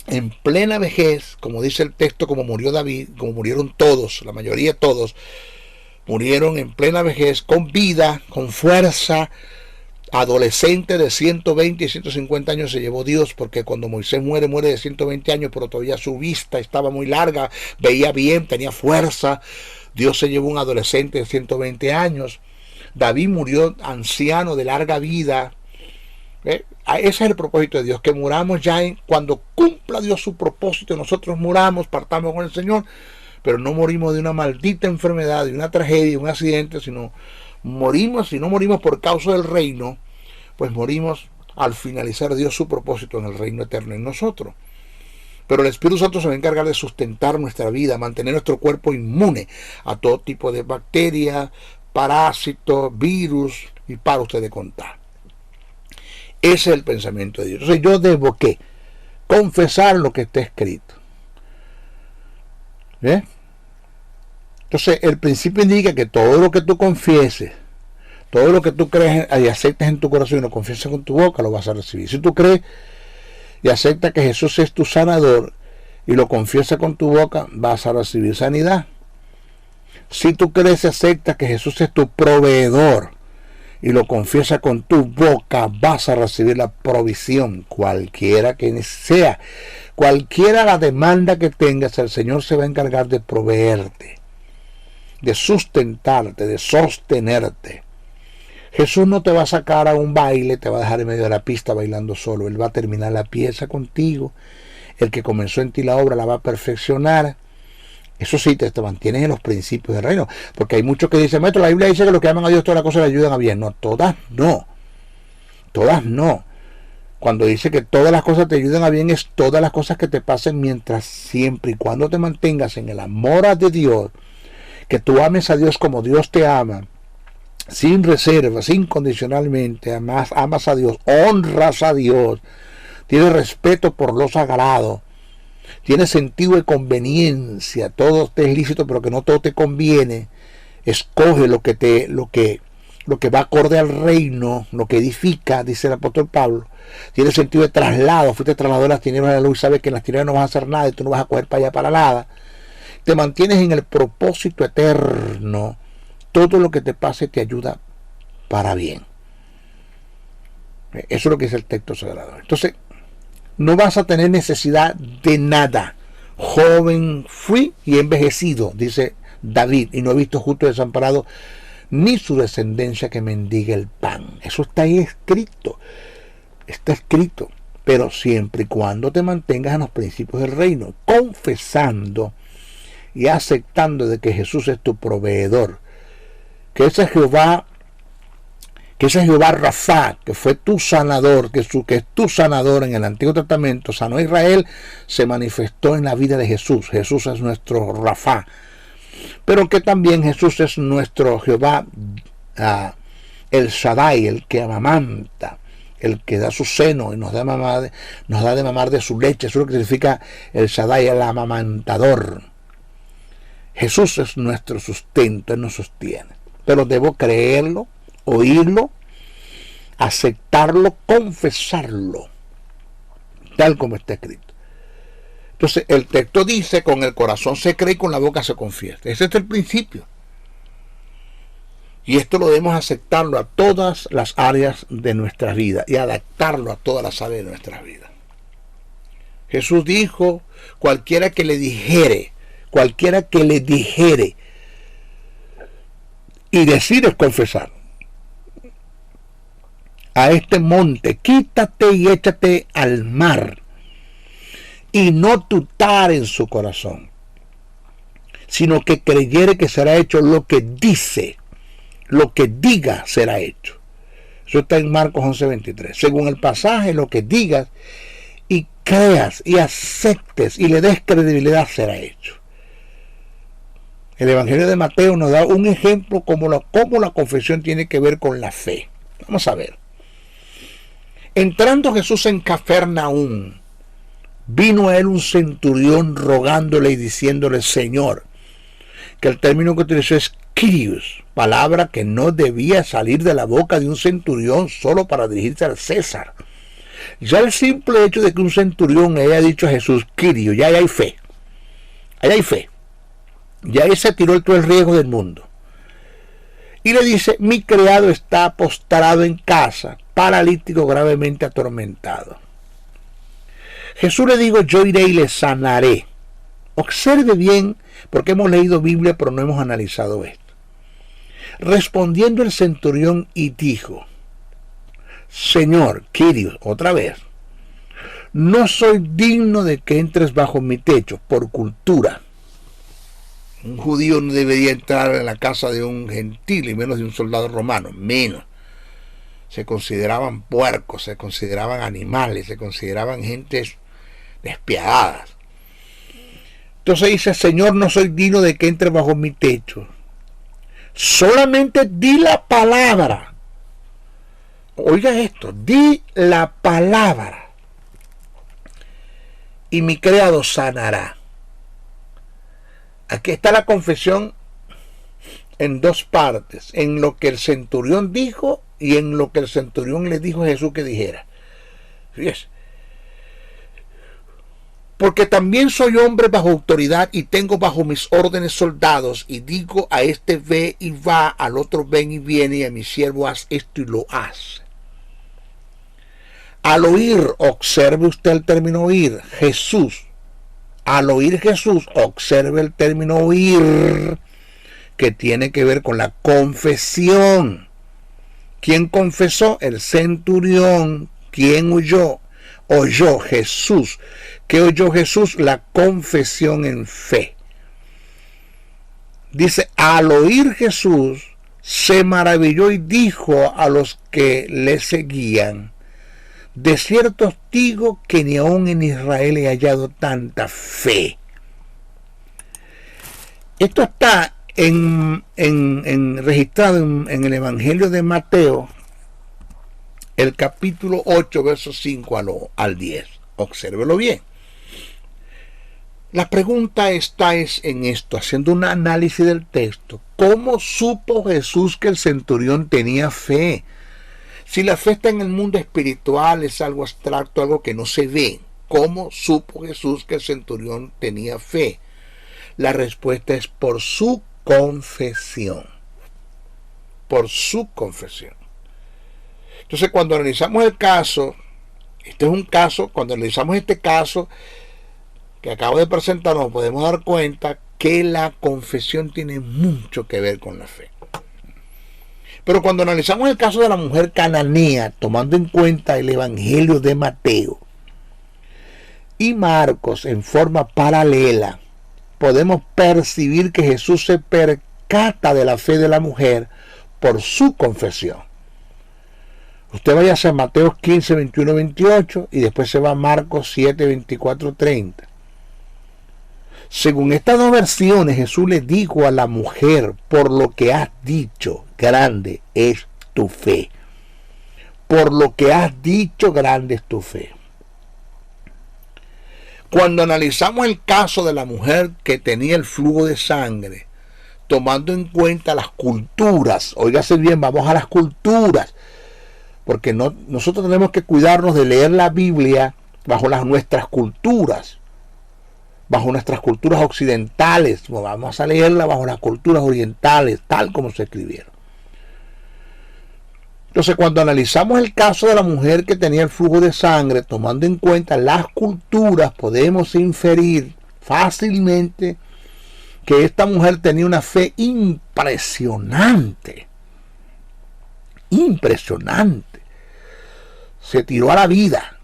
en plena vejez, como dice el texto, como murió David, como murieron todos, la mayoría de todos, murieron en plena vejez, con vida, con fuerza. Adolescente de 120 y 150 años se llevó Dios, porque cuando Moisés muere de 120 años, pero todavía su vista estaba muy larga, veía bien, tenía fuerza. Dios se llevó un adolescente de 120 años. David murió anciano de larga vida. Ese es el propósito de Dios, que muramos ya cuando cumpla Dios su propósito. Nosotros muramos, partamos con el Señor, pero no morimos de una maldita enfermedad, de una tragedia, de un accidente, sino morimos. Si no morimos por causa del reino, pues morimos al finalizar Dios su propósito en el reino eterno en nosotros. Pero el Espíritu Santo se va a encargar de sustentar nuestra vida, mantener nuestro cuerpo inmune a todo tipo de bacterias, parásitos, virus, y para usted de contar. Ese es el pensamiento de Dios. Entonces yo debo ¿qué? Confesar lo que está escrito. ¿Ves? Entonces el principio indica que todo lo que tú confieses, todo lo que tú crees y aceptes en tu corazón y lo confiesas con tu boca, lo vas a recibir. Si tú crees y aceptas que Jesús es tu sanador y lo confiesas con tu boca, vas a recibir sanidad. Si tú crees y aceptas que Jesús es tu proveedor y lo confiesas con tu boca, vas a recibir la provisión, cualquiera que sea, cualquiera la demanda que tengas, el Señor se va a encargar de proveerte, de sustentarte, de sostenerte. Jesús no te va a sacar a un baile, te va a dejar en medio de la pista bailando solo. Él va a terminar la pieza contigo. El que comenzó en ti la obra la va a perfeccionar. Eso sí, te mantienes en los principios del reino. Porque hay muchos que dicen, maestro, la Biblia dice que los que aman a Dios todas las cosas le ayudan a bien. No, todas no. Todas no. Cuando dice que todas las cosas te ayudan a bien, es todas las cosas que te pasen mientras, siempre y cuando te mantengas en el amor de Dios, que tú ames a Dios como Dios te ama, sin reservas, incondicionalmente, amas a Dios, honras a Dios, tienes respeto por lo sagrado, tienes sentido de conveniencia, todo te es lícito, pero que no todo te conviene. Escoge lo que va acorde al reino, lo que edifica, dice el apóstol Pablo. Tienes sentido de traslado, fuiste trasladado de las tinieblas a la luz, sabes que en las tinieblas no vas a hacer nada y tú no vas a coger para allá para nada. Te mantienes en el propósito eterno. Todo lo que te pase te ayuda para bien. Eso es lo que dice el texto sagrado. Entonces, no vas a tener necesidad de nada. Joven fui y envejecido, dice David, y no he visto justo desamparado, ni su descendencia que mendigue el pan. Eso está ahí escrito. Está escrito. Pero siempre y cuando te mantengas en los principios del reino, confesando y aceptando de que Jesús es tu proveedor, que ese es Jehová Rafa, que fue tu sanador, que es tu sanador en el Antiguo Testamento, sanó a Israel, se manifestó en la vida de Jesús. Jesús es nuestro Rafa, pero que también Jesús es nuestro Jehová, el Shaddai, el que amamanta, el que da su seno y nos da de mamar de su leche. Eso es lo que significa el Shaddai, el amamantador. Jesús es nuestro sustento, Él nos sostiene. Pero debo creerlo, oírlo, aceptarlo, confesarlo, tal como está escrito. Entonces el texto dice, con el corazón se cree y con la boca se confiesa. Ese es el principio. Y esto lo debemos aceptarlo a todas las áreas de nuestra vida y adaptarlo a todas las áreas de nuestra vida. Jesús dijo, cualquiera que le dijere, y decir es confesar. A este monte, quítate y échate al mar, y no dudar en su corazón. sino que creyere que será hecho lo que dice, lo que diga será hecho. Eso está en Marcos 11:23. Según el pasaje, lo que digas y creas y aceptes y le des credibilidad será hecho. El Evangelio de Mateo nos da un ejemplo cómo la confesión tiene que ver con la fe. Vamos a ver. Entrando Jesús en Cafarnaúm, vino a él un centurión rogándole y diciéndole: Señor, que el término que utilizó es Kyrios, palabra que no debía salir de la boca de un centurión solo para dirigirse al César. Ya el simple hecho de que un centurión le haya dicho a Jesús Kyrios, ya ahí hay fe. Ahí hay fe. Ya ahí se tiró todo el riesgo del mundo. Y le dice: mi criado está postrado en casa, paralítico, gravemente atormentado. Jesús le dijo: yo iré y le sanaré. Observe bien, porque hemos leído Biblia, pero no hemos analizado esto. Respondiendo el centurión y dijo: Señor, Kyrios, otra vez, no soy digno de que entres bajo mi techo. Por cultura, un judío no debería entrar en la casa de un gentil, y menos de un soldado romano, menos. Se consideraban puercos, se consideraban animales, se consideraban gentes despiadadas. Entonces dice: Señor, no soy digno de que entre bajo mi techo. Solamente di la palabra. Oiga esto, di la palabra y mi criado sanará. Aquí está la confesión en dos partes: en lo que el centurión dijo y en lo que el centurión le dijo a Jesús que dijera. Fíjese. Porque también soy hombre bajo autoridad y tengo bajo mis órdenes soldados, y digo a este ve y va, al otro ven y viene, y a mi siervo haz esto y lo hace. Al oír, observe usted el término oír, Jesús. Al oír Jesús, observe el término oír, que tiene que ver con la confesión. ¿Quién confesó? El centurión. ¿Quién huyó? Oyó Jesús. ¿Qué oyó Jesús? La confesión en fe. Dice: al oír Jesús, se maravilló y dijo a los que le seguían: de cierto os digo que ni aún en Israel he hallado tanta fe. Esto está registrado en el Evangelio de Mateo, el capítulo 8, versos 5 al 10. Obsérvelo bien. La pregunta está en esto, haciendo un análisis del texto. ¿Cómo supo Jesús que el centurión tenía fe? Si la fe está en el mundo espiritual, es algo abstracto, algo que no se ve. ¿Cómo supo Jesús que el centurión tenía fe? La respuesta es por su confesión. Por su confesión. Entonces, cuando analizamos el caso, cuando analizamos este caso que acabo de presentar, nos podemos dar cuenta que la confesión tiene mucho que ver con la fe. Pero cuando analizamos el caso de la mujer cananea, tomando en cuenta el Evangelio de Mateo y Marcos en forma paralela, podemos percibir que Jesús se percata de la fe de la mujer por su confesión. Usted vaya a Mateo 15, 21, 28 y después se va a Marcos 7, 24, 30. Según estas dos versiones, Jesús le dijo a la mujer: por lo que has dicho, grande es tu fe. Por lo que has dicho, grande es tu fe. Cuando analizamos el caso de la mujer que tenía el flujo de sangre, tomando en cuenta las culturas, óigase bien, vamos a las culturas, porque nosotros tenemos que cuidarnos de leer la Biblia bajo nuestras culturas, bajo nuestras culturas occidentales. Vamos a leerla bajo las culturas orientales, tal como se escribieron. Entonces, cuando analizamos el caso de la mujer que tenía el flujo de sangre, tomando en cuenta las culturas, podemos inferir fácilmente que esta mujer tenía una fe impresionante. Impresionante. Se tiró a la vida.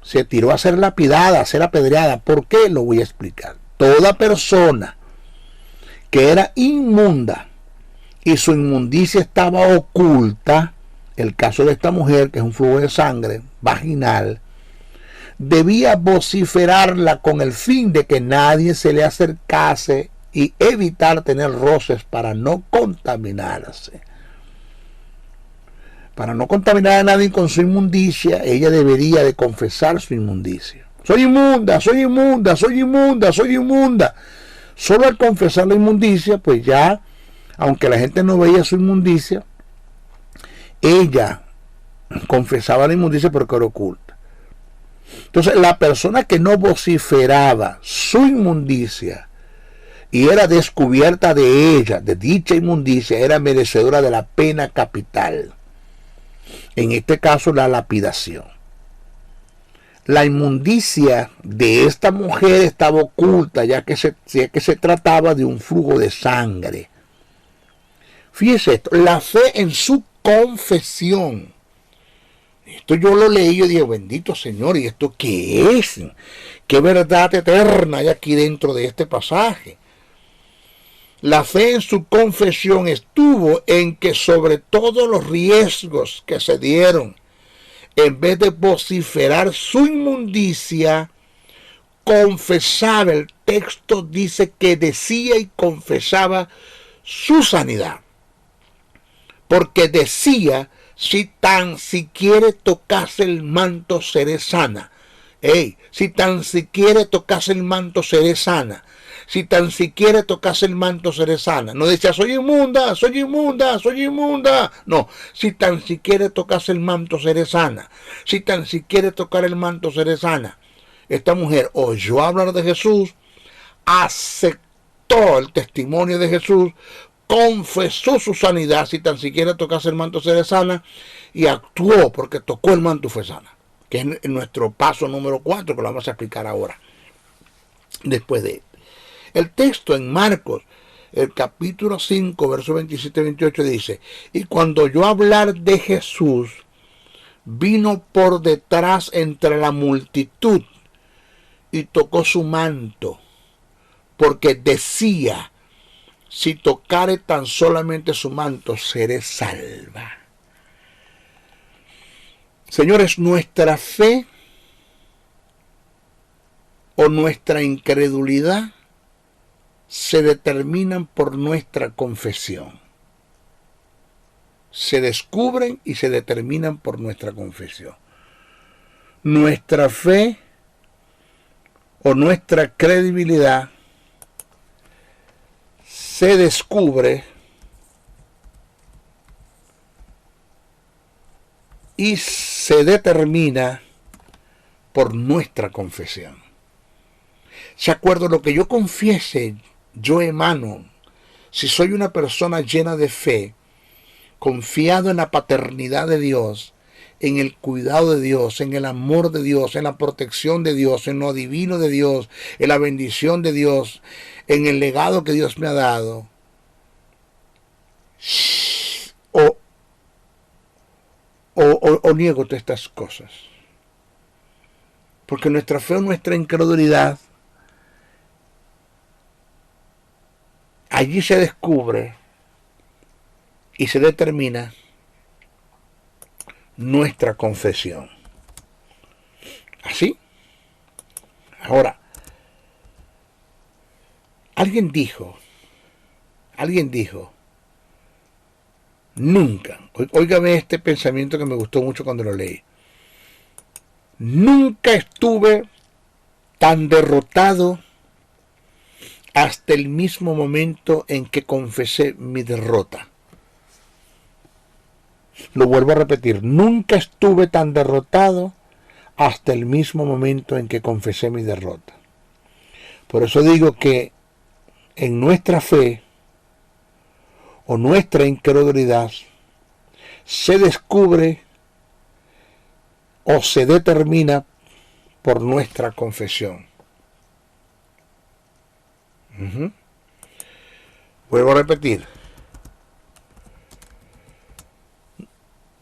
Se tiró a ser lapidada, a ser apedreada. ¿Por qué? Lo voy a explicar. Toda persona que era inmunda y su inmundicia estaba oculta, el caso de esta mujer, que es un flujo de sangre vaginal, debía vociferarla con el fin de que nadie se le acercase y evitar tener roces para no contaminarse. Para no contaminar a nadie con su inmundicia, ella debería de confesar su inmundicia. Soy inmunda, soy inmunda, soy inmunda, soy inmunda. Solo al confesar la inmundicia, pues ya, aunque la gente no veía su inmundicia, ella confesaba la inmundicia porque era oculta. Entonces, la persona que no vociferaba su inmundicia y era descubierta de ella, de dicha inmundicia, era merecedora de la pena capital. En este caso, la lapidación. La inmundicia de esta mujer estaba oculta, ya que se trataba de un flujo de sangre. Fíjese esto, la fe en su confesión. Esto yo lo leí y yo dije, bendito Señor, ¿y esto qué es? ¿Qué verdad eterna hay aquí dentro de este pasaje? La fe en su confesión estuvo en que sobre todos los riesgos que se dieron, en vez de vociferar su inmundicia, confesaba. El texto dice que decía y confesaba su sanidad. Porque decía, si tan siquiera tocase el manto, seré sana. Si tan siquiera tocase el manto, seré sana. Si tan siquiera tocase el manto, seré sana. No decía, soy inmunda, soy inmunda, soy inmunda. No, si tan siquiera tocase el manto, seré sana. Si tan siquiera tocar el manto, seré sana. Esta mujer oyó hablar de Jesús, aceptó el testimonio de Jesús, confesó su sanidad, si tan siquiera tocase el manto, seré sana, y actuó porque tocó el manto y fue sana. Que es nuestro paso número 4, que lo vamos a explicar ahora, después de el texto en Marcos, el capítulo 5, versos 27 y 28 dice, y cuando oyó hablar de Jesús, vino por detrás entre la multitud y tocó su manto, porque decía, si tocare tan solamente su manto, seré salva. Señores, nuestra fe o nuestra incredulidad se determinan por nuestra confesión. Se descubren y se determinan por nuestra confesión. Nuestra fe o nuestra credibilidad se descubre y se determina por nuestra confesión. ¿Se acuerda? Lo que yo confiese, yo emano. Si soy una persona llena de fe, confiado en la paternidad de Dios, en el cuidado de Dios, en el amor de Dios, en la protección de Dios, en lo divino de Dios, en la bendición de Dios, en el legado que Dios me ha dado, o niego todas estas cosas. Porque nuestra fe o nuestra incredulidad, allí se descubre y se determina nuestra confesión. ¿Así? Ahora, alguien dijo, nunca, óigame este pensamiento que me gustó mucho cuando lo leí, nunca estuve tan derrotado hasta el mismo momento en que confesé mi derrota. Lo vuelvo a repetir, nunca estuve tan derrotado hasta el mismo momento en que confesé mi derrota. Por eso digo que en nuestra fe o nuestra incredulidad se descubre o se determina por nuestra confesión. Vuelvo a repetir.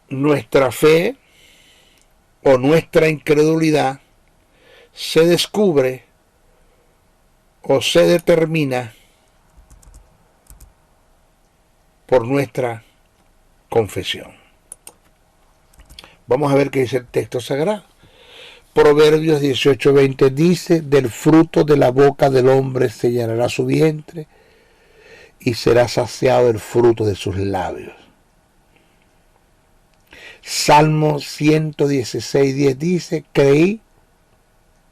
Nuestra fe o nuestra incredulidad se descubre o se determina por nuestra confesión. Vamos a ver qué dice el texto sagrado. Proverbios 18:20 dice: del fruto de la boca del hombre se llenará su vientre y será saciado el fruto de sus labios. Salmo 116:10 dice: creí,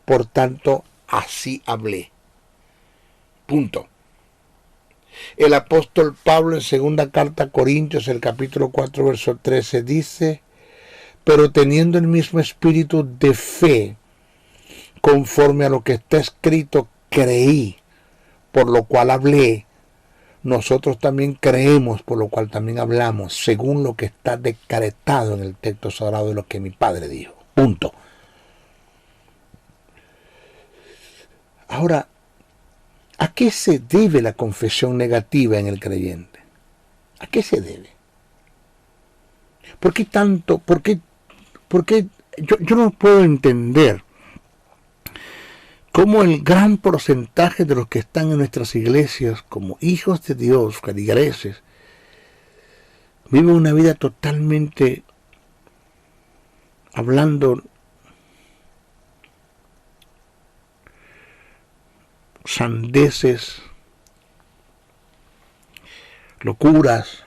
por tanto así hablé. Punto. El apóstol Pablo en segunda carta a Corintios, el capítulo 4, verso 13 dice: pero teniendo el mismo espíritu de fe, conforme a lo que está escrito, creí, por lo cual hablé. Nosotros también creemos, por lo cual también hablamos, según lo que está decretado en el texto sagrado de lo que mi Padre dijo. Punto. Ahora, ¿a qué se debe la confesión negativa en el creyente? ¿A qué se debe? ¿Por qué tanto? ¿Por qué yo no puedo entender cómo el gran porcentaje de los que están en nuestras iglesias como hijos de Dios, feligreses, viven una vida totalmente hablando sandeces, locuras,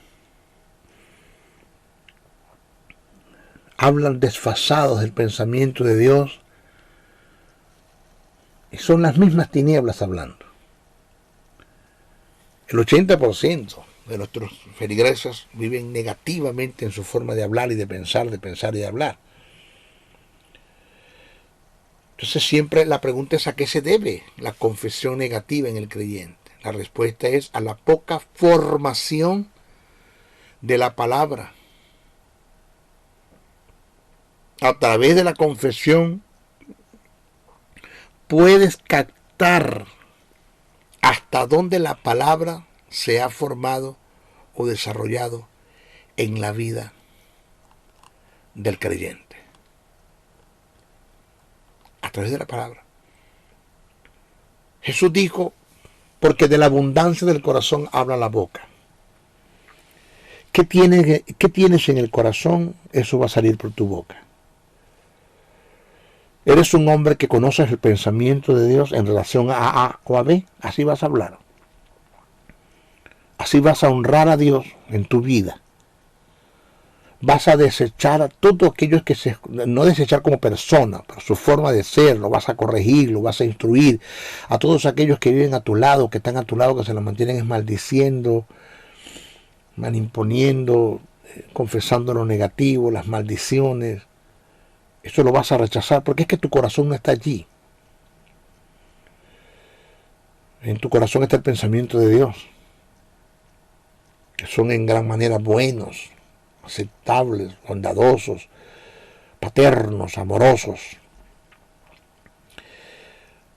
hablan desfasados del pensamiento de Dios y son las mismas tinieblas hablando. El 80% de nuestros feligreses viven negativamente en su forma de hablar y de pensar y de hablar. Entonces siempre la pregunta es: ¿a qué se debe la confesión negativa en el creyente? La respuesta es: a la poca formación de la palabra. A través de la confesión puedes captar hasta dónde la palabra se ha formado o desarrollado en la vida del creyente. A través de la palabra. Jesús dijo: porque de la abundancia del corazón habla la boca. ¿Qué tienes en el corazón? Eso va a salir por tu boca. ¿Eres un hombre que conoces el pensamiento de Dios en relación a A o a B? Así vas a hablar. Así vas a honrar a Dios en tu vida. Vas a desechar a todos aquellos que no desechar como persona, pero su forma de ser, lo vas a corregir, lo vas a instruir. A todos aquellos que viven a tu lado, que están a tu lado, que se lo mantienen maldiciendo, manimponiendo, confesando lo negativo, las maldiciones. Eso lo vas a rechazar porque es que tu corazón no está allí. En tu corazón está el pensamiento de Dios, que son en gran manera buenos, aceptables, bondadosos, paternos, amorosos.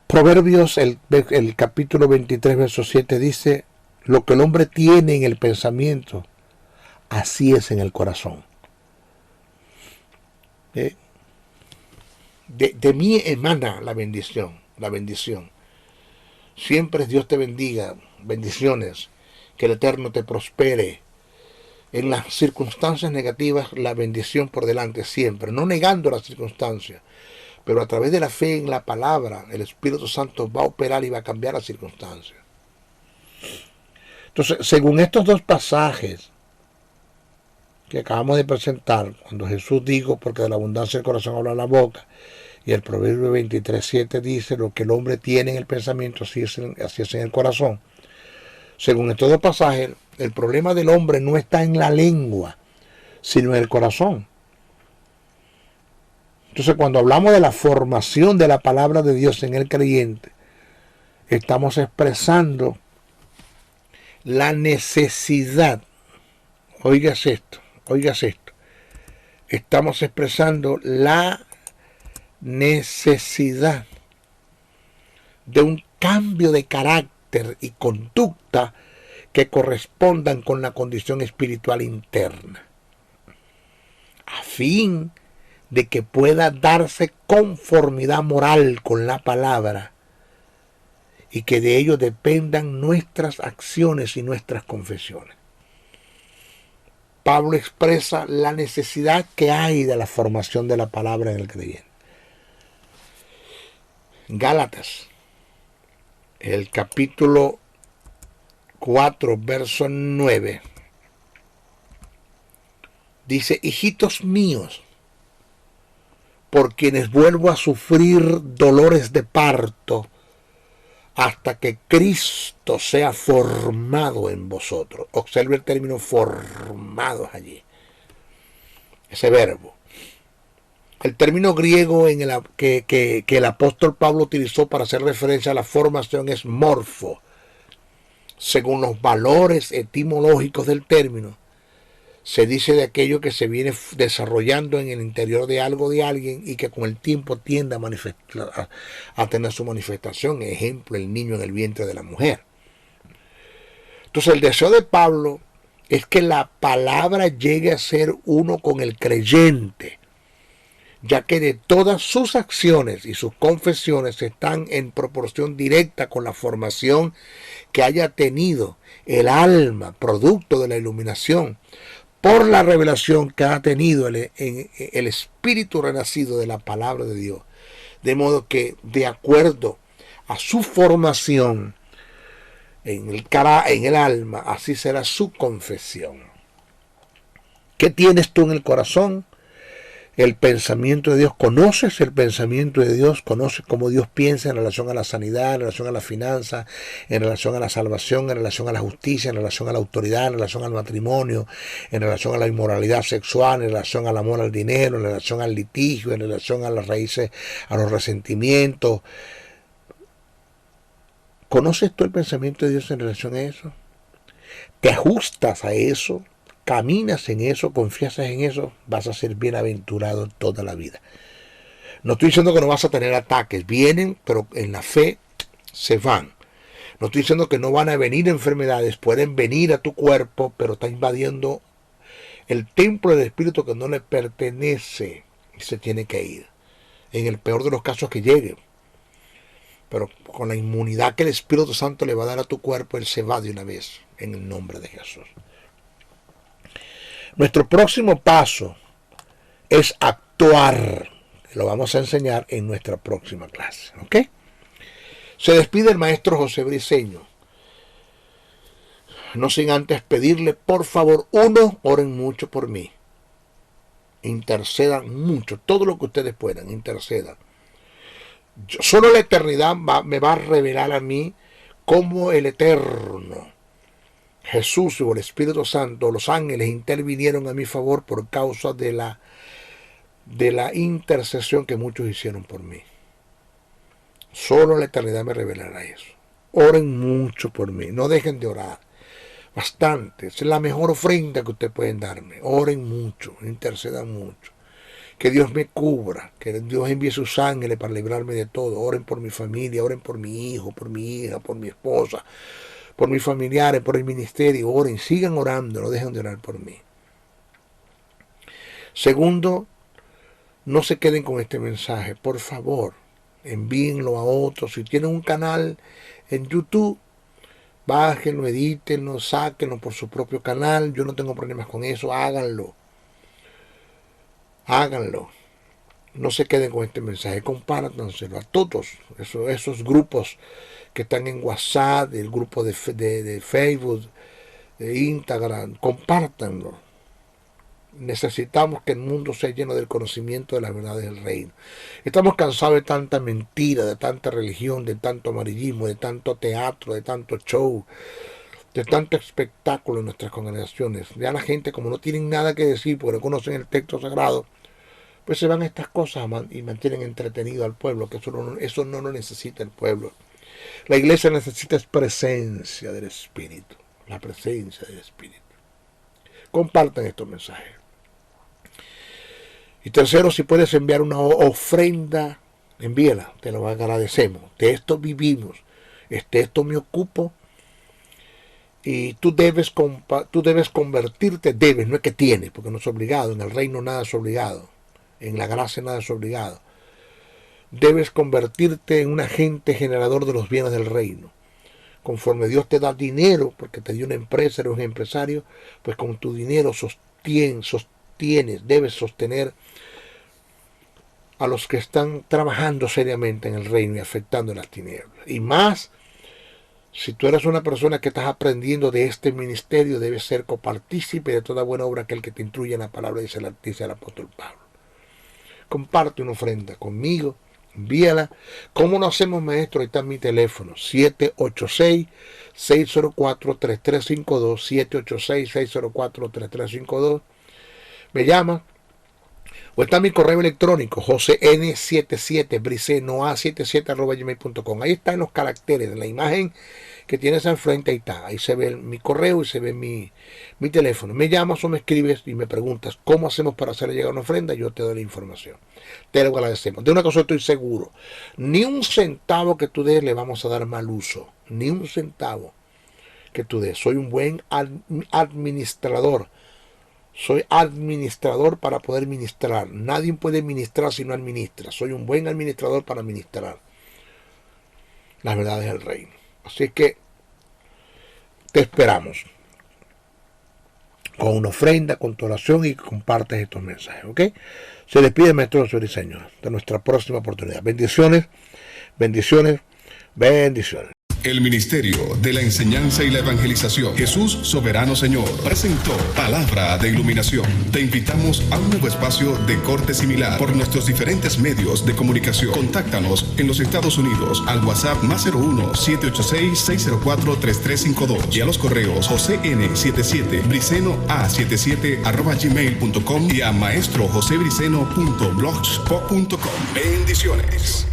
Proverbios, el capítulo 23, verso 7 dice: lo que el hombre tiene en el pensamiento, así es en el corazón. De mí emana la bendición, la bendición. Siempre Dios te bendiga, bendiciones, que el Eterno te prospere. En las circunstancias negativas, la bendición por delante siempre, no negando las circunstancias, pero a través de la fe en la palabra, el Espíritu Santo va a operar y va a cambiar las circunstancias. Entonces, según estos dos pasajes que acabamos de presentar, cuando Jesús dijo: porque de la abundancia del corazón habla la boca, y el Proverbio 23:7 dice: lo que el hombre tiene en el pensamiento, así es en el corazón. Según estos dos pasajes, el problema del hombre no está en la lengua, sino en el corazón. Entonces, cuando hablamos de la formación de la palabra de Dios en el creyente, estamos expresando la necesidad. Oigas esto. Estamos expresando la necesidad de un cambio de carácter y conducta que correspondan con la condición espiritual interna, a fin de que pueda darse conformidad moral con la palabra y que de ello dependan nuestras acciones y nuestras confesiones. Pablo expresa la necesidad que hay de la formación de la palabra en el creyente. Gálatas, el capítulo 4, verso 9, dice: hijitos míos, por quienes vuelvo a sufrir dolores de parto, hasta que Cristo sea formado en vosotros. Observe el término formados allí. Ese verbo. El término griego que el apóstol Pablo utilizó para hacer referencia a la formación es morfo. Según los valores etimológicos del término, se dice de aquello que se viene desarrollando en el interior de algo, de alguien, y que con el tiempo tiende a tener su manifestación. Ejemplo, el niño en el vientre de la mujer. Entonces, el deseo de Pablo es que la palabra llegue a ser uno con el creyente, ya que de todas sus acciones y sus confesiones están en proporción directa con la formación que haya tenido el alma, producto de la iluminación, por la revelación que ha tenido el espíritu renacido de la palabra de Dios. De modo que, de acuerdo a su formación en el alma, así será su confesión. ¿Qué tienes tú en el corazón? El pensamiento de Dios. ¿Conoces el pensamiento de Dios? ¿Conoces cómo Dios piensa en relación a la sanidad, en relación a la finanza, en relación a la salvación, en relación a la justicia, en relación a la autoridad, en relación al matrimonio, en relación a la inmoralidad sexual, en relación al amor al dinero, en relación al litigio, en relación a las raíces, a los resentimientos? ¿Conoces tú el pensamiento de Dios en relación a eso? ¿Te ajustas a eso? Caminas en eso, confías en eso, vas a ser bienaventurado toda la vida. No estoy diciendo que no vas a tener ataques, vienen, pero en la fe se van. No estoy diciendo que no van a venir enfermedades, pueden venir a tu cuerpo, pero está invadiendo el templo del Espíritu que no le pertenece y se tiene que ir. En el peor de los casos que llegue. Pero con la inmunidad que el Espíritu Santo le va a dar a tu cuerpo, él se va de una vez, en el nombre de Jesús. Nuestro próximo paso es actuar. Lo vamos a enseñar en nuestra próxima clase. ¿Ok? Se despide el maestro José Briceño. No sin antes pedirle, por favor, oren mucho por mí. Intercedan mucho. Todo lo que ustedes puedan, intercedan. Solo la eternidad me va a revelar a mí cómo el Eterno, Jesús o el Espíritu Santo, los ángeles intervinieron a mi favor por causa de la intercesión que muchos hicieron por mí. Solo la eternidad me revelará eso. Oren mucho por mí, no dejen de orar. Bastante, es la mejor ofrenda que ustedes pueden darme. Oren mucho, intercedan mucho. Que Dios me cubra, que Dios envíe sus ángeles para librarme de todo. Oren por mi familia, oren por mi hijo, por mi hija, por mi esposa, por mis familiares, por el ministerio. Oren, sigan orando, no dejen de orar por mí. Segundo, no se queden con este mensaje, por favor, envíenlo a otros. Si tienen un canal en YouTube, bájenlo, edítenlo, sáquenlo por su propio canal. Yo no tengo problemas con eso, háganlo. Háganlo. No se queden con este mensaje, compártanselo a todos esos grupos que están en WhatsApp, el grupo de Facebook, de Instagram, compártanlo. Necesitamos que el mundo sea lleno del conocimiento de las verdades del reino. Estamos cansados de tanta mentira, de tanta religión, de tanto amarillismo, de tanto teatro, de tanto show, de tanto espectáculo en nuestras congregaciones. Ya la gente, como no tienen nada que decir porque no conocen el texto sagrado, pues se van a estas cosas y mantienen entretenido al pueblo, que eso no lo necesita el pueblo. La iglesia necesita presencia del Espíritu, la presencia del Espíritu. Compartan estos mensajes. Y tercero, si puedes enviar una ofrenda, envíala, te lo agradecemos. De esto vivimos, de esto me ocupo. Y tú debes convertirte, no es que tienes, porque no es obligado, en el reino nada es obligado, en la gracia nada es obligado. Debes convertirte en un agente generador de los bienes del reino. Conforme Dios te da dinero, porque te dio una empresa, eres un empresario, pues con tu dinero debes sostener a los que están trabajando seriamente en el reino y afectando las tinieblas. Y más, si tú eres una persona que estás aprendiendo de este ministerio, debes ser copartícipe de toda buena obra aquel que te instruye en la palabra, dice el apóstol Pablo. Comparte una ofrenda conmigo, envíala. ¿Cómo lo hacemos, maestro? Ahí está mi teléfono, 786-604-3352, 786-604-3352. Me llama. O está mi correo electrónico, josn77bricenoa77@gmail.com. Ahí están los caracteres de la imagen que tienes al frente, ahí está. Ahí se ve mi correo y se ve mi teléfono. Me llamas o me escribes y me preguntas cómo hacemos para hacerle llegar una ofrenda. Yo te doy la información. Te lo agradecemos. De una cosa estoy seguro. Ni un centavo que tú des le vamos a dar mal uso. Ni un centavo que tú des. Soy un buen administrador. Soy administrador para poder ministrar. Nadie puede ministrar si no administra. Soy un buen administrador para ministrar las verdades del reino. Así que te esperamos con una ofrenda, con tu oración y compartes estos mensajes. ¿Ok? Se despide el maestro José Briceño. Hasta nuestra próxima oportunidad. Bendiciones, bendiciones, bendiciones. El Ministerio de la Enseñanza y la Evangelización, Jesús Soberano Señor, presentó Palabra de Iluminación. Te invitamos a un nuevo espacio de corte similar por nuestros diferentes medios de comunicación. Contáctanos en los Estados Unidos al WhatsApp +01-786-604-3352 y a los correos josn77bricenoa77@gmail.com y a maestrojosebriceno.blogspot.com. Bendiciones.